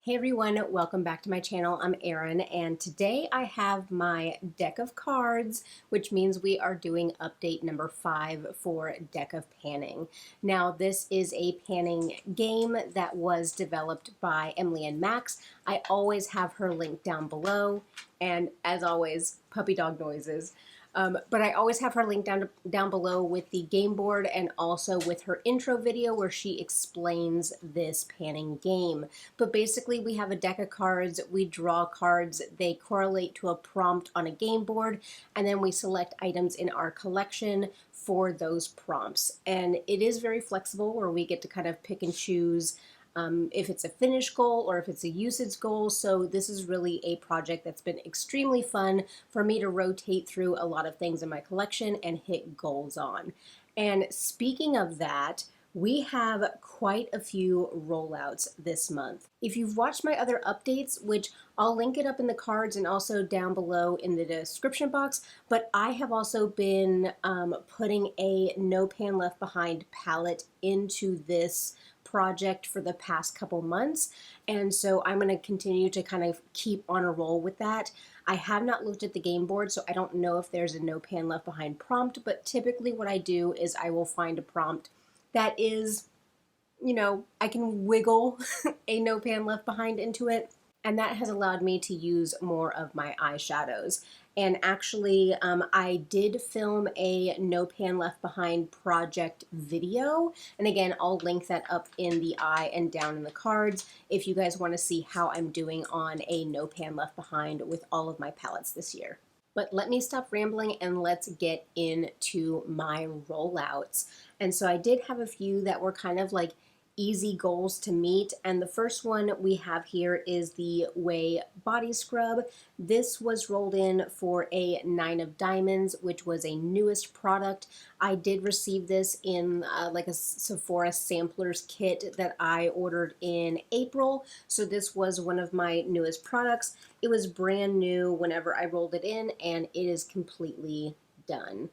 Hey everyone, welcome back to my channel. I'm Erin, and today I have my deck of cards, which means we are doing update number 5 for Deck of Panning. Now, this is a panning game that was developed by Emily and Max. I always have her link down below, and as always, puppy dog noises. But I always have her link down below with the game board and also with her intro video where she explains this panning game. But basically we have a deck of cards, we draw cards, they correlate to a prompt on a game board, and then we select items in our collection for those prompts. And it is very flexible where we get to kind of pick and choose if it's a finish goal or if it's a usage goal. So this is really a project that's been extremely fun for me to rotate through a lot of things in my collection and hit goals on. And speaking of that, we have quite a few rollouts this month. If you've watched my other updates, which I'll link it up in the cards and also down below in the description box, but I have also been putting a No Pan Left Behind palette into this project for the past couple months, and so I'm going to continue to kind of keep on a roll with that. I have not looked at the game board, so I don't know if there's a No Pan Left Behind prompt, but typically what I do is I will find a prompt that is, I can wiggle a No Pan Left Behind into it, and that has allowed me to use more of my eyeshadows. And actually, I did film a No Pan Left Behind project video, and again, I'll link that up in the eye and down in the cards if you guys want to see how I'm doing on a No Pan Left Behind with all of my palettes this year. But let me stop rambling and let's get into my rollouts. And so I did have a few that were kind of like easy goals to meet, and the first one we have here is the Way Body Scrub. This was rolled in for a 9 of Diamonds, which was a newest product. I did receive this in like a Sephora samplers kit that I ordered in April, so this was one of my newest products. It was brand new whenever I rolled it in, and it is completely done.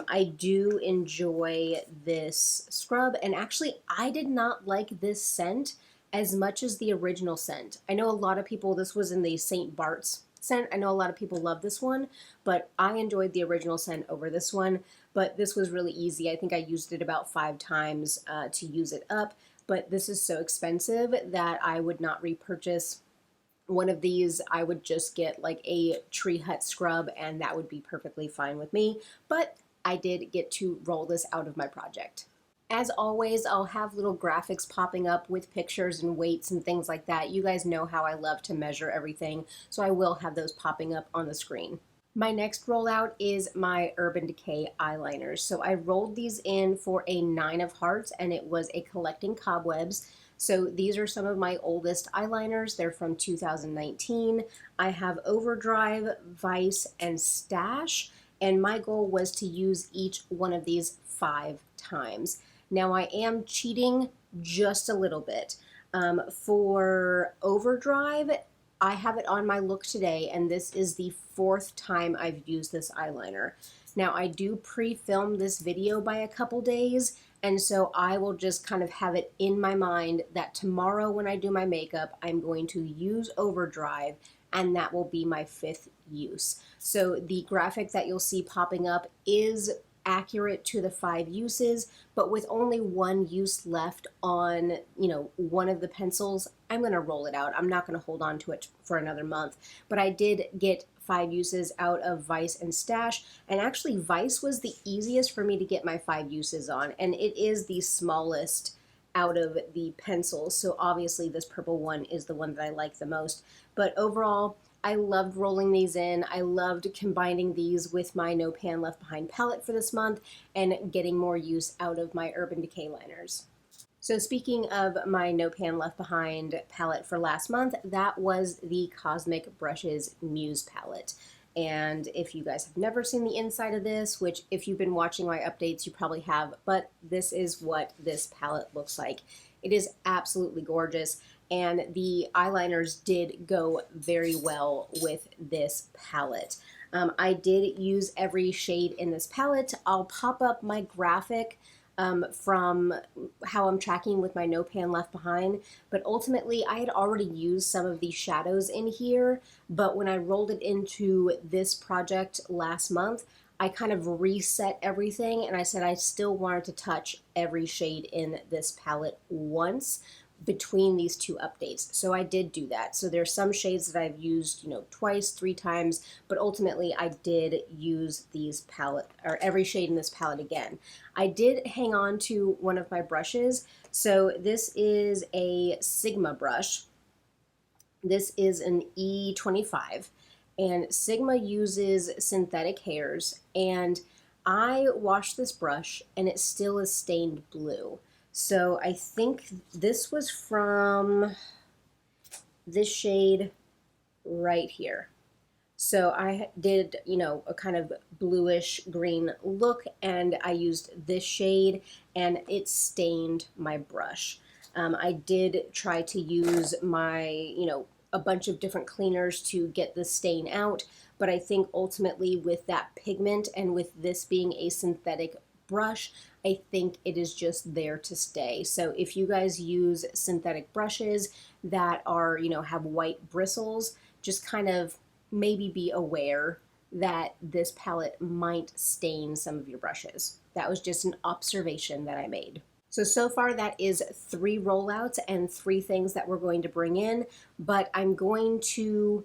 I do enjoy this scrub, and actually I did not like this scent as much as the original scent. I know a lot of people, this was in the St. Bart's scent. I know a lot of people love this one, but I enjoyed the original scent over this one. But this was really easy. I think I used it about 5 times to use it up, but this is so expensive that I would not repurchase one of these. I would just get like a Tree Hut scrub, and that would be perfectly fine with me. But I did get to roll this out of my project. As always, I'll have little graphics popping up with pictures and weights and things like that. You guys know how I love to measure everything, so I will have those popping up on the screen. My next rollout is my Urban Decay eyeliners. So I rolled these in for a 9 of Hearts, and it was a Collecting Cobwebs. So these are some of my oldest eyeliners. They're from 2019. I have Overdrive, Vice, and Stash, and my goal was to use each one of these 5 times. Now I am cheating just a little bit. For Overdrive, I have it on my look today, and this is the 4th time I've used this eyeliner. Now I do pre-film this video by a couple days, and so I will just kind of have it in my mind that tomorrow when I do my makeup, I'm going to use Overdrive, and that will be my 5th use. So the graphic that you'll see popping up is accurate to the 5 uses, but with only 1 use left on, one of the pencils, I'm going to roll it out. I'm not going to hold on to it for another month. But I did get 5 uses out of Vice and Stash, and actually Vice was the easiest for me to get my 5 uses on, and it is the smallest out of the pencils, so obviously this purple one is the one that I like the most. But overall, I loved rolling these in. I loved combining these with my No Pan Left Behind palette for this month and getting more use out of my Urban Decay liners. So speaking of my No Pan Left Behind palette for last month, that was the Cosmic Brushes Muse palette. And if you guys have never seen the inside of this, which if you've been watching my updates, you probably have, but this is what this palette looks like. It is absolutely gorgeous, and the eyeliners did go very well with this palette. I did use every shade in this palette. I'll pop up my graphic from how I'm tracking with my No Pan Left Behind, but ultimately I had already used some of these shadows in here, but when I rolled it into this project last month, I kind of reset everything and I said I still wanted to touch every shade in this palette once between these two updates. So I did do that. So there's some shades that I've used, twice, 3 times, but ultimately I did use these palette, or every shade in this palette again. I did hang on to one of my brushes. So this is a Sigma brush. This is an E25, and Sigma uses synthetic hairs, and I washed this brush and it still is stained blue. So I think this was from this shade right here. So I did, a kind of bluish green look, and I used this shade and it stained my brush. I did try to use my, a bunch of different cleaners to get the stain out, but I think ultimately with that pigment and with this being a synthetic brush, I think it is just there to stay. So if you guys use synthetic brushes that are, have white bristles, just kind of maybe be aware that this palette might stain some of your brushes. That was just an observation that I made. So far that is 3 rollouts and 3 things that we're going to bring in, but I'm going to,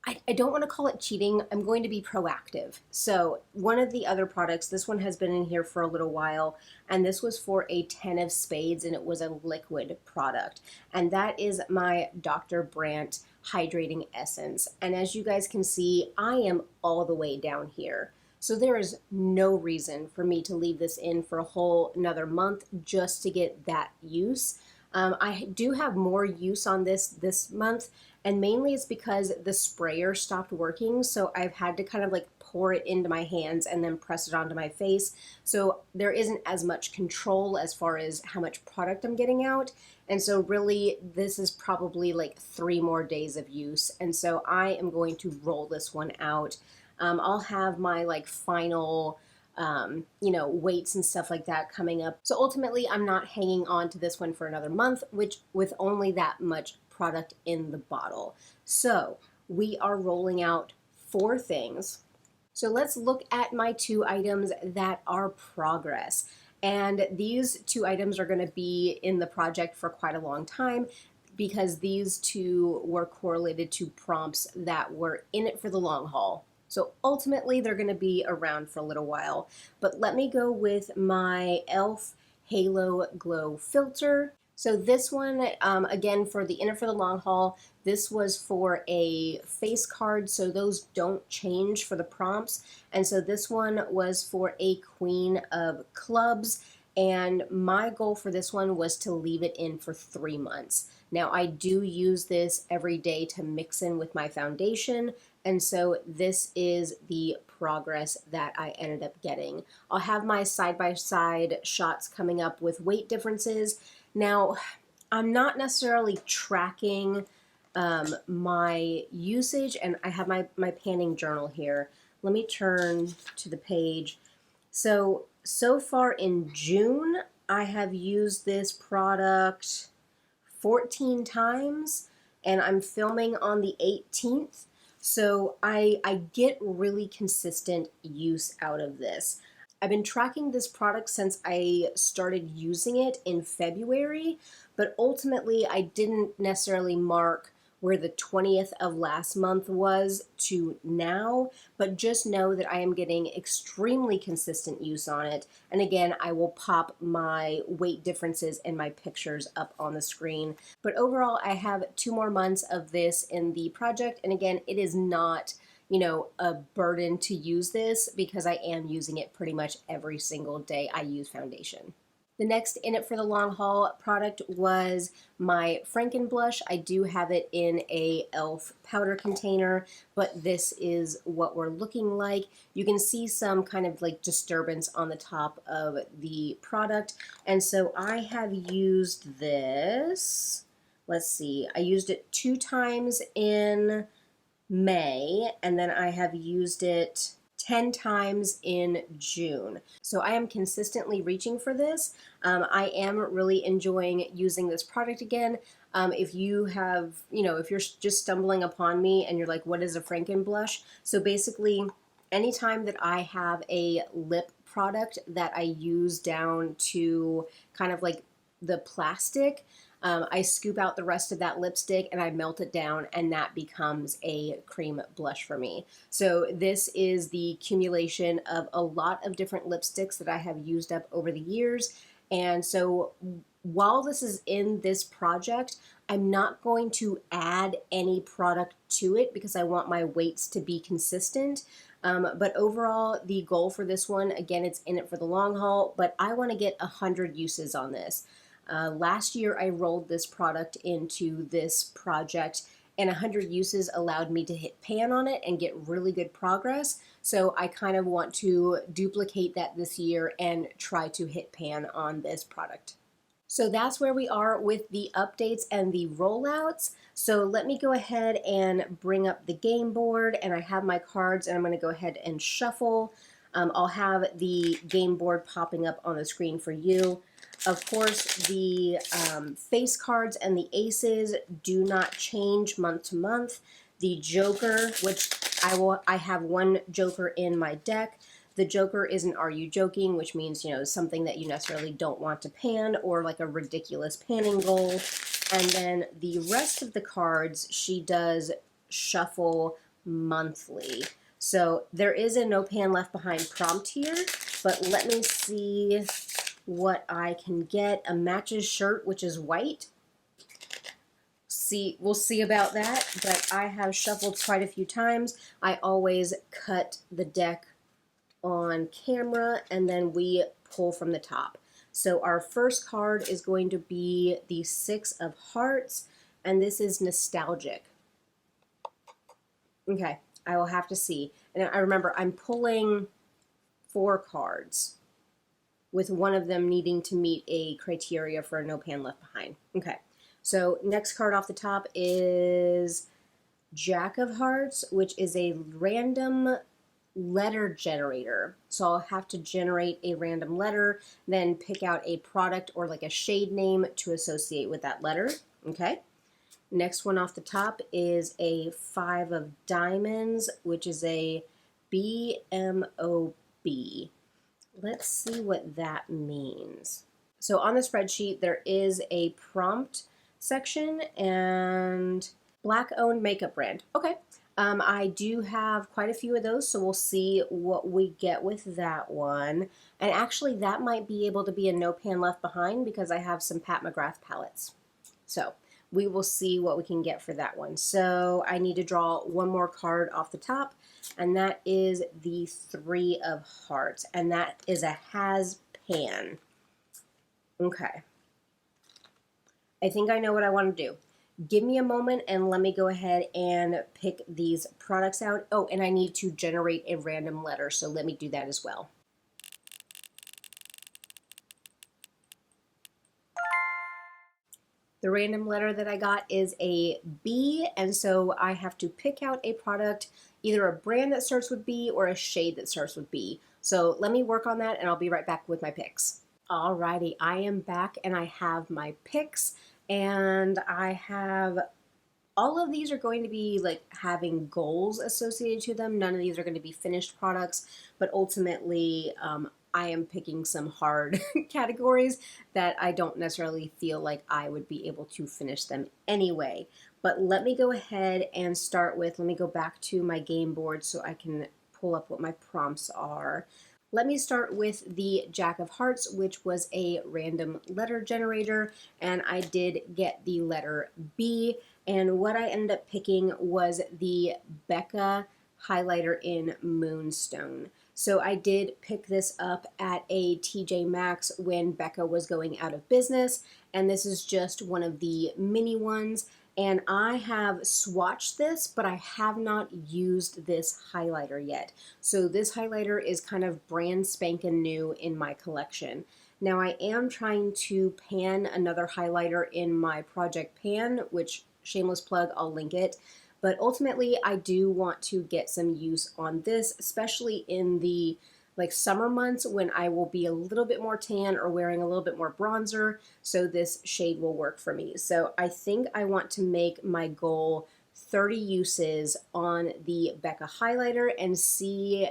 I don't want to call it cheating, I'm going to be proactive. So one of the other products, this one has been in here for a little while, and this was for a 10 of spades, and it was a liquid product. And that is my Dr. Brandt Hydrating Essence. And as you guys can see, I am all the way down here. So there is no reason for me to leave this in for a whole another month just to get that use. I do have more use on this month, and mainly it's because the sprayer stopped working, so I've had to kind of like pour it into my hands and then press it onto my face. So there isn't as much control as far as how much product I'm getting out. And so really this is probably like 3 more days of use. And so I am going to roll this one out. I'll have my like final weights and stuff like that coming up. So ultimately I'm not hanging on to this one for another month, which with only that much product in the bottle. So we are rolling out 4 things. So let's look at my 2 items that are progress. And these 2 items are going to be in the project for quite a long time, because these 2 were correlated to prompts that were in it for the long haul. So ultimately they're going to be around for a little while. But let me go with my e.l.f. Halo Glow Filter. So this one, again, for the in it for the long haul, this was for a face card, so those don't change for the prompts. And so this one was for a Queen of Clubs, and my goal for this one was to leave it in for 3 months. Now I do use this every day to mix in with my foundation, and so this is the progress that I ended up getting. I'll have my side-by-side shots coming up with weight differences. Now, I'm not necessarily tracking my usage, and I have my panning journal here. Let me turn to the page. So far in June, I have used this product 14 times, and I'm filming on the 18th. So I get really consistent use out of this. I've been tracking this product since I started using it in February, but ultimately I didn't necessarily mark where the 20th of last month was to now, but just know that I am getting extremely consistent use on it. And again, I will pop my weight differences and my pictures up on the screen. But overall, I have 2 more months of this in the project. And again, it is not, a burden to use this, because I am using it pretty much every single day I use foundation. The next in it for the long haul product was my Franken blush. I do have it in a e.l.f. powder container, but this is what we're looking like. You can see some kind of like disturbance on the top of the product. And so I have used this, let's see, I used it 2 times in May, and then I have used it 10 times in June. So I am consistently reaching for this. I am really enjoying using this product again. If you have, if you're just stumbling upon me and you're like, what is a Franken blush? So basically, anytime that I have a lip product that I use down to kind of like the plastic, I scoop out the rest of that lipstick and I melt it down, and that becomes a cream blush for me. So this is the accumulation of a lot of different lipsticks that I have used up over the years. And so while this is in this project, I'm not going to add any product to it because I want my weights to be consistent. But overall, the goal for this one, again, it's in it for the long haul, but I want to get 100 uses on this. Last year, I rolled this product into this project, and 100 uses allowed me to hit pan on it and get really good progress. So I kind of want to duplicate that this year and try to hit pan on this product. So that's where we are with the updates and the rollouts. So let me go ahead and bring up the game board, and I have my cards, and I'm going to go ahead and shuffle. I'll have the game board popping up on the screen for you. Of course, the face cards and the aces do not change month to month. The Joker, which I have one Joker in my deck. The Joker is an Are You Joking, which means, something that you necessarily don't want to pan, or like a ridiculous panning goal. And then the rest of the cards, she does shuffle monthly. So there is a no pan left behind prompt here, but let me see what I can get. A matches shirt, which is white. We'll see about that, but I have shuffled quite a few times. I always cut the deck on camera, and then we pull from the top. So our first card is going to be the Six of Hearts, and this is nostalgic. Okay, I will have to see. And I remember I'm pulling 4 cards, with one of them needing to meet a criteria for a no pan left behind. Okay, so next card off the top is Jack of Hearts, which is a random letter generator. So I'll have to generate a random letter, then pick out a product or like a shade name to associate with that letter. Okay. Next one off the top is a 5 of Diamonds, which is a BMOB. Let's see what that means. So on the spreadsheet, there is a prompt section and Black-owned makeup brand. Okay. I do have quite a few of those, so we'll see what we get with that one. And actually, that might be able to be a no pan left behind because I have some Pat McGrath palettes. So we will see what we can get for that one. So I need to draw one more card off the top, and that is the 3 of Hearts, and that is a has pan. Okay. I think I know what I want to do. Give me a moment and let me go ahead and pick these products out. Oh, and I need to generate a random letter, so let me do that as well. The random letter that I got is a B, and so I have to pick out a product, either a brand that starts with B or a shade that starts with B. So let me work on that, and I'll be right back with my picks. Alrighty, I am back, and I have my picks. And I have, all of these are going to be like having goals associated to them. None of these are going to be finished products, but ultimately I am picking some hard categories that I don't necessarily feel like I would be able to finish them anyway. But let me go ahead and start with, let me go back to my game board so I can pull up what my prompts are. Let me start with the Jack of Hearts, which was a random letter generator, and I did get the letter B, and what I ended up picking was the Becca highlighter in Moonstone. So I did pick this up at a TJ Maxx when Becca was going out of business, and this is just one of the mini ones. And I have swatched this, but I have not used this highlighter yet. So this highlighter is kind of brand spanking new in my collection. Now I am trying to pan another highlighter in my Project Pan, which, shameless plug, I'll link it. But ultimately, I do want to get some use on this, especially in the like summer months when I will be a little bit more tan or wearing a little bit more bronzer, so this shade will work for me. So I think I want to make my goal 30 uses on the Becca highlighter and see,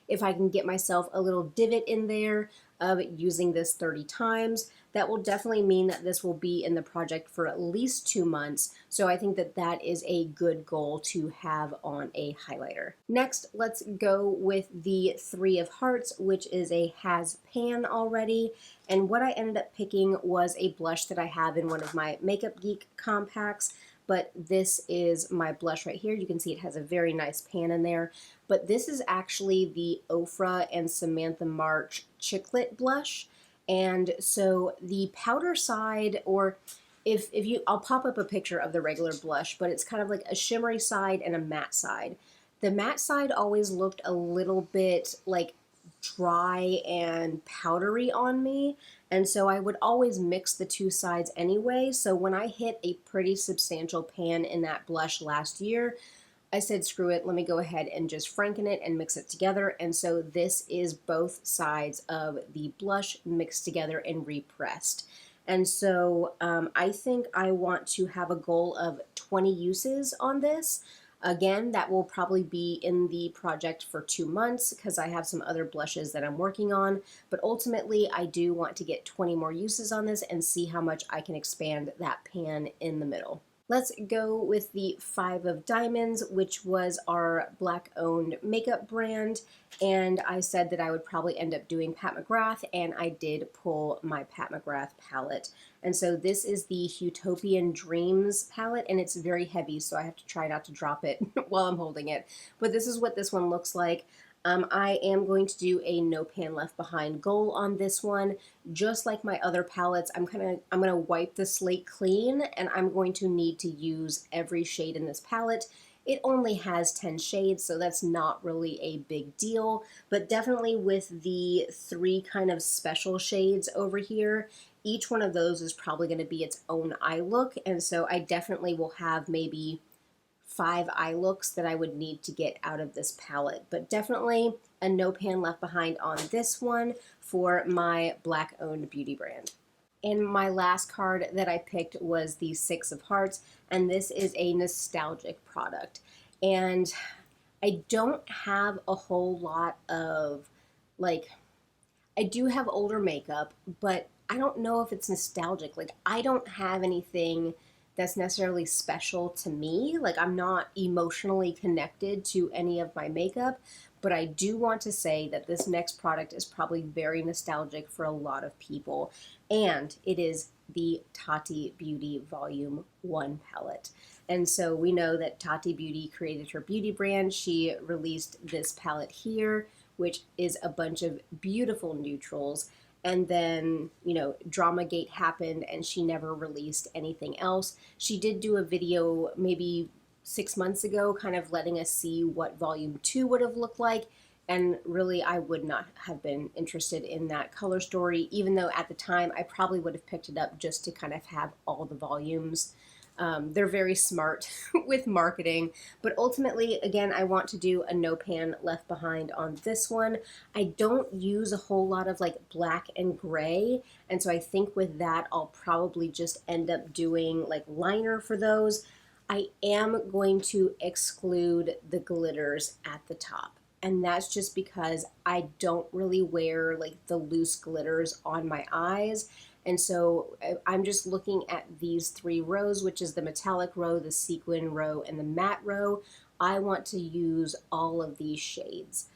if I can get myself a little divot in there of using this 30 times. That will definitely mean that this will be in the project for at least 2 months. So I think that that is a good goal to have on a highlighter. Next, let's go with the Three of Hearts, which is a has pan already. And what I ended up picking was a blush that I have in one of my Makeup Geek compacts. But this is my blush right here. You can see it has a very nice pan in there. But this is actually the Ofra and Samantha March Chiclet blush. And so the powder side, or if you, I'll pop up a picture of the regular blush, but it's kind of like a shimmery side and a matte side. The matte side always looked a little bit like dry and powdery on me, and so I would always mix the two sides anyway. So when I hit a pretty substantial pan in that blush last year, I said, screw it, let me go ahead and just Franken it and mix it together. And so this is both sides of the blush mixed together and repressed. And so I think I want to have a goal of 20 uses on this. Again, that will probably be in the project for 2 months because I have some other blushes that I'm working on. But ultimately, I do want to get 20 more uses on this and see how much I can expand that pan in the middle. Let's go with the Five of Diamonds, which was our Black-owned makeup brand. And I said that I would probably end up doing Pat McGrath, and I did pull my Pat McGrath palette. And so this is the Utopian Dreams palette, and it's very heavy, so I have to try not to drop it while I'm holding it. But this is what this one looks like. I am going to do a no pan left behind goal on this one. Just like my other palettes, I'm gonna wipe the slate clean, and I'm going to need to use every shade in this palette. It only has 10 shades, so that's not really a big deal, but definitely with the 3 kind of special shades over here, each one of those is probably going to be its own eye look, and so I definitely will have maybe 5 eye looks that I would need to get out of this palette, but definitely a no pan left behind on this one for my Black-owned beauty brand. And my last card that I picked was the Six of Hearts, and this is a nostalgic product. And I don't have a whole lot of, I do have older makeup, but I don't know if it's nostalgic. I don't have anything that's necessarily special to me. I'm not emotionally connected to any of my makeup, but I do want to say that this next product is probably very nostalgic for a lot of people, and it is the Tati Beauty Volume 1 palette. And so we know that Tati Beauty created her beauty brand. She released this palette here, which is a bunch of beautiful neutrals. And then, Dramagate happened and she never released anything else. She did do a video maybe 6 months ago, kind of letting us see what Volume 2 would have looked like. And really, I would not have been interested in that color story, even though at the time I probably would have picked it up just to kind of have all the volumes. They're very smart with marketing, but ultimately, again, I want to do a no pan left behind on this one. I don't use a whole lot of black and gray, and so I think with that, I'll probably just end up doing liner for those. I am going to exclude the glitters at the top. And that's just because I don't really wear the loose glitters on my eyes. And so I'm just looking at these 3 rows, which is the metallic row, the sequin row, and the matte row. I want to use all of these shades.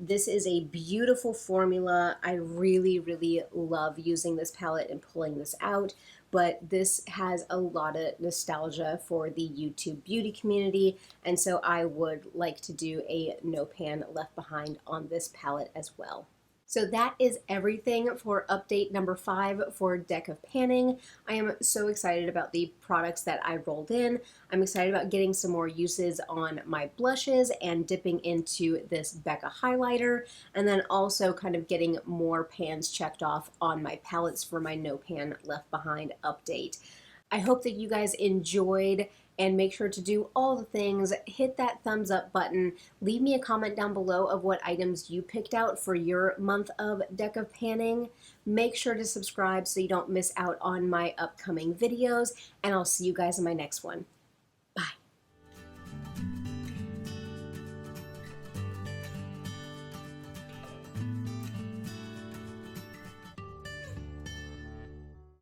This is a beautiful formula. I really, really love using this palette and pulling this out, but this has a lot of nostalgia for the YouTube beauty community, and so I would like to do a no pan left behind on this palette as well. So that is everything for update number 5 for Deck of Panning. I am so excited about the products that I rolled in. I'm excited about getting some more uses on my blushes and dipping into this Becca highlighter, and then also kind of getting more pans checked off on my palettes for my no pan left behind update. I hope that you guys enjoyed and make sure to do all the things. Hit that thumbs up button. Leave me a comment down below of what items you picked out for your month of Deck of Panning. Make sure to subscribe so you don't miss out on my upcoming videos, and I'll see you guys in my next one.